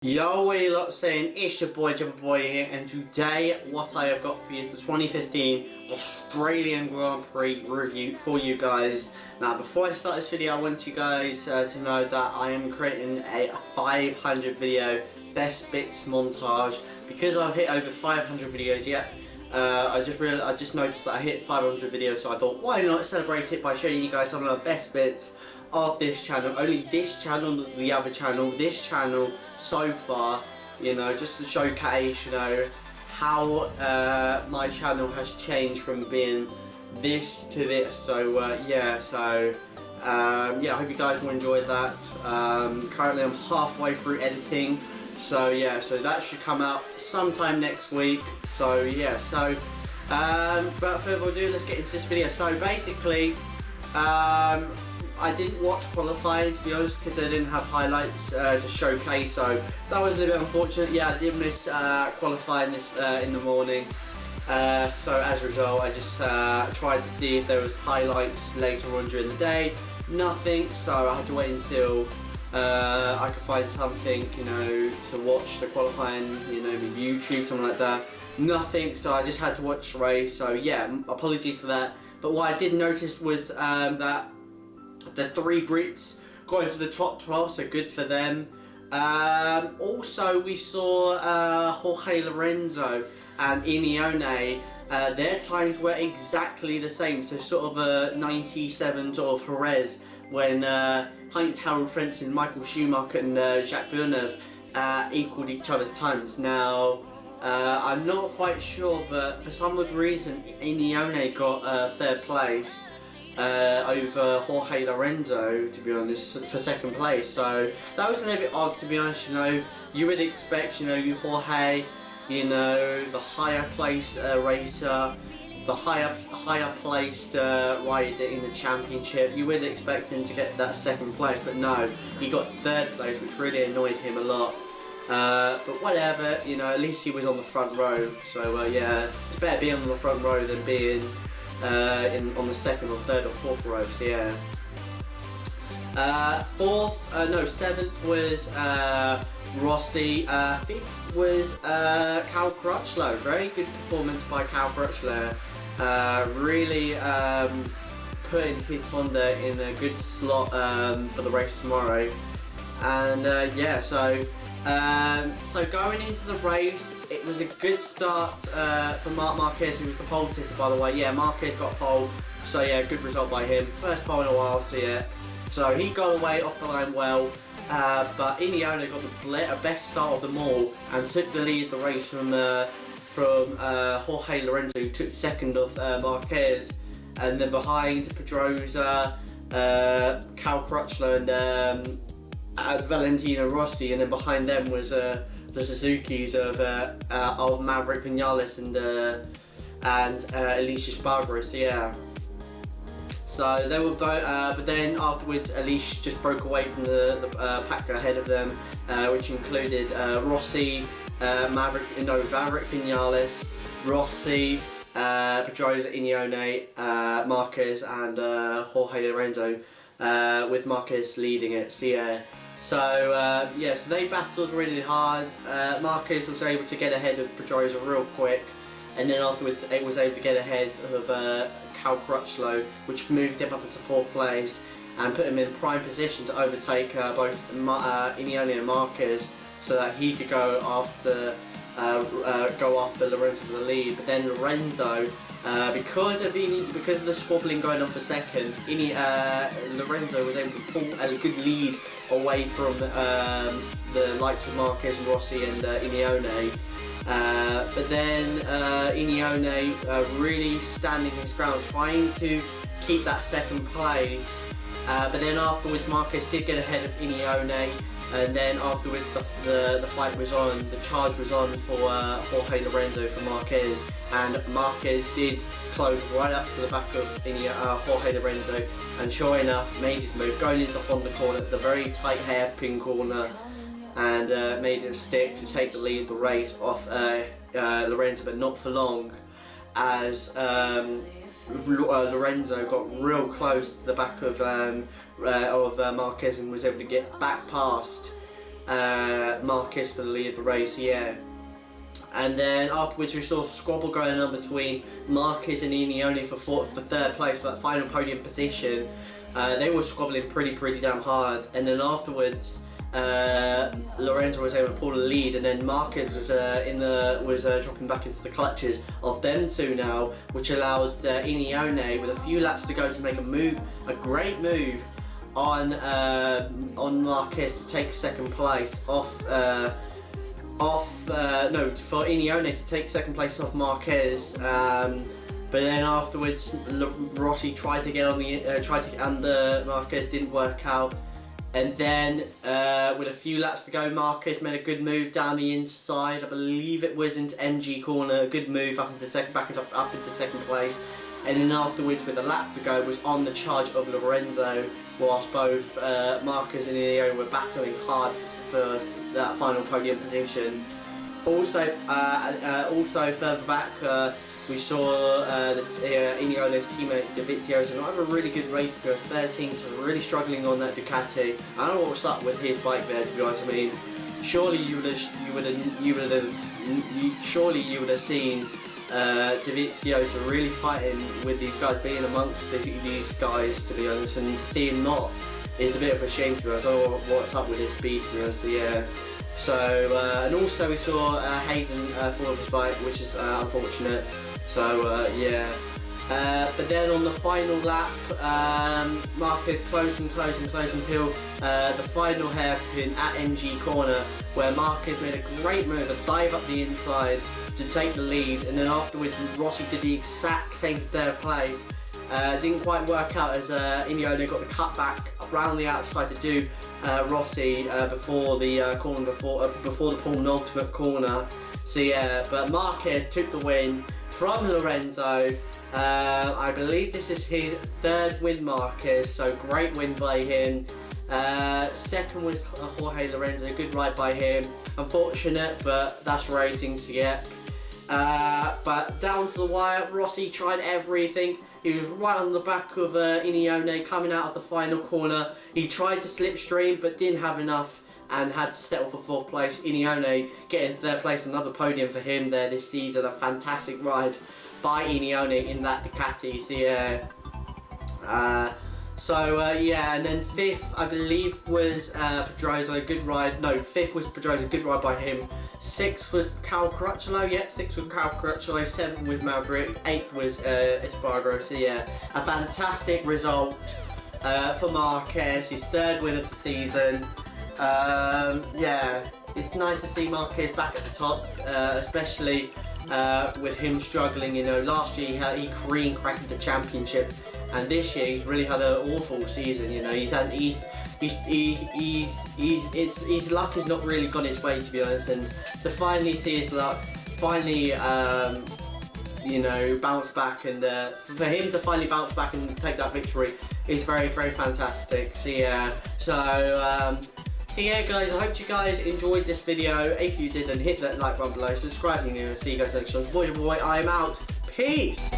Yo, what you lot saying? It's your boy Jumper Boy here, and today what I have got for you is the 2015 Australian Grand Prix review for you guys. Now, before I start this video, I want you guys to know that I am creating a 500 video best bits montage because I've hit over 500 videos yet. I just noticed that I hit 500 videos, so I thought, why not celebrate it by showing you guys some of the best bits of this channel. Only this channel, not the other channel, this channel so far, you know, just to showcase, you know, how my channel has changed from being this to this. So yeah, I hope you guys will enjoy that. Currently I'm halfway through editing, so yeah, so that should come out sometime next week. So yeah, without further ado, let's get into this video. So basically, I didn't watch qualifying, to be honest, because they didn't have highlights to showcase, so that was a little bit unfortunate. Yeah, I did miss qualifying this in the morning, so as a result I just tried to see if there was highlights later on during the day. Nothing, so I had to wait until I could find something, you know, to watch the qualifying, you know, with YouTube, something like that. Nothing, so I just had to watch the race, so yeah, apologies for that. But what I did notice was that the 3 Brits got into the top 12, so good for them. Also, we saw Jorge Lorenzo and Ineone. Their times were exactly the same, so sort of a 97 sort of Jerez when Heinz Harald Frentzen, Michael Schumacher and Jacques Villeneuve equaled each other's times. Now, I'm not quite sure, but for some odd reason Ineone got 3rd place over Jorge Lorenzo, to be honest, for 2nd place. So that was a little bit odd, to be honest. You know, you would expect, you know, Jorge, you know, the higher placed racer, the higher placed rider in the championship, you would expect him to get that 2nd place, but no, he got 3rd place, which really annoyed him a lot. But whatever, you know, at least he was on the front row. So yeah, it's better being on the front row than being on the 2nd or 3rd or 4th row, so yeah. 7th was Rossi, 5th was Cal Crutchlow. Very good performance by Cal Crutchlow. Really putting his Honda in a good slot for the race tomorrow. And yeah, so going into the race, it was a good start for Marc Marquez, who was the pole sitter, by the way. Yeah, Marquez got pole, so yeah, good result by him. First pole in a while, so yeah. So he got away off the line well, but Ineone got the best start of them all and took the lead of the race from Jorge Lorenzo, who took 2nd of Marquez, and then behind Pedrosa, Cal Crutchlow and Valentino Rossi, and then behind them was the Suzukis of Maverick Vinales and Alicia Spargaro, so yeah. So they were both, but then afterwards Alicia just broke away from the pack ahead of them, which included Rossi, Maverick Vinales, Rossi, Pedrosa, Ineone, Marquez and Jorge Lorenzo, with Marquez leading it, so yeah. So yeah, so they battled really hard. Marquez was able to get ahead of Pedrosa real quick, and then afterwards it was able to get ahead of Cal Crutchlow, which moved him up into 4th place and put him in prime position to overtake both Ineone and Marquez, so that he could go after Lorenzo for the lead. But then Lorenzo, because of the squabbling going on for 2nd, Lorenzo was able to pull a good lead away from the likes of Marquez and Rossi and Ineone. But then Ineone really standing his ground, trying to keep that 2nd place. But then afterwards Marquez did get ahead of Ineone, and then afterwards the fight was on, the charge was on for Jorge Lorenzo for Marquez, and Marquez did close right up to the back of Jorge Lorenzo, and sure enough made his move, going into the Honda corner, the very tight hairpin corner, and made it stick to take the lead of the race off Lorenzo, but not for long, as Lorenzo got real close to the back of Marquez and was able to get back past Marquez for the lead of the race, yeah. And then afterwards we saw a squabble going on between Marquez and Ineone for third place, for that final podium position. They were squabbling pretty damn hard, and then afterwards Lorenzo was able to pull the lead, and then Marquez was dropping back into the clutches of them two now, which allowed Ineone with a few laps to go to make a great move on Marquez to take second place for Ineone to take second place off Marquez. But then afterwards, Rossi tried to get on the Marquez, didn't work out. And then with a few laps to go, Marquez made a good move down the inside. I believe it was into MG corner. A good move up into second place. And then afterwards, with a lap to go, was on the charge of Lorenzo, whilst both Marquez and Ineone were battling hard for that final podium position. Also further back, we saw Ineone's teammate Dovizioso not have a really good race to go. 13th, really struggling on that Ducati. I don't know what's up with his bike there, to be honest. I mean, surely you would have seen Dovizioso really fighting with these guys, being amongst these guys, to be honest, and to see him not is a bit of a shame, to be honest. I don't know what's up with his speed, to be honest. Yeah. So and also we saw Hayden fall off his bike, which is unfortunate. So yeah. But then on the final lap, Marquez closed until the final hairpin at MG corner, where Marquez made a great move, a dive up the inside to take the lead, and then afterwards Rossi did the exact same third place. Didn't quite work out as Ineone got the cut back around the outside to do Rossi before the corner, before the penultimate corner. So yeah, but Marquez took the win from Lorenzo. I believe this is his third win, Marquez, so great win by him. Second was Jorge Lorenzo, good ride by him. Unfortunate, but that's racing to get. But down to the wire, Rossi tried everything. He was right on the back of Ineone coming out of the final corner. He tried to slipstream but didn't have enough and had to settle for fourth place. Ineone getting third place, another podium for him there this season. A fantastic ride by Ineone in that Ducati. So yeah, and then fifth I believe was Pedrosa, good ride. No, fifth was Pedrosa, good ride by him. Sixth was Cal Crutchlow, yep, sixth was Cal Crutchlow. Seventh was Maverick, eighth was Espargaro. So yeah, a fantastic result for Marquez, his third win of the season. Yeah, it's nice to see Marquez back at the top, especially with him struggling. You know, last year he cream cracked the championship, and this year he's really had an awful season. You know, his luck has not really gone his way, to be honest, and to finally see his luck finally you know, bounce back, and for him to finally bounce back and take that victory is very fantastic. So yeah, so yeah guys, I hope you guys enjoyed this video. If you did, then hit that like button below, subscribe if you're new, and see you guys next time. Boy, I am out. Peace.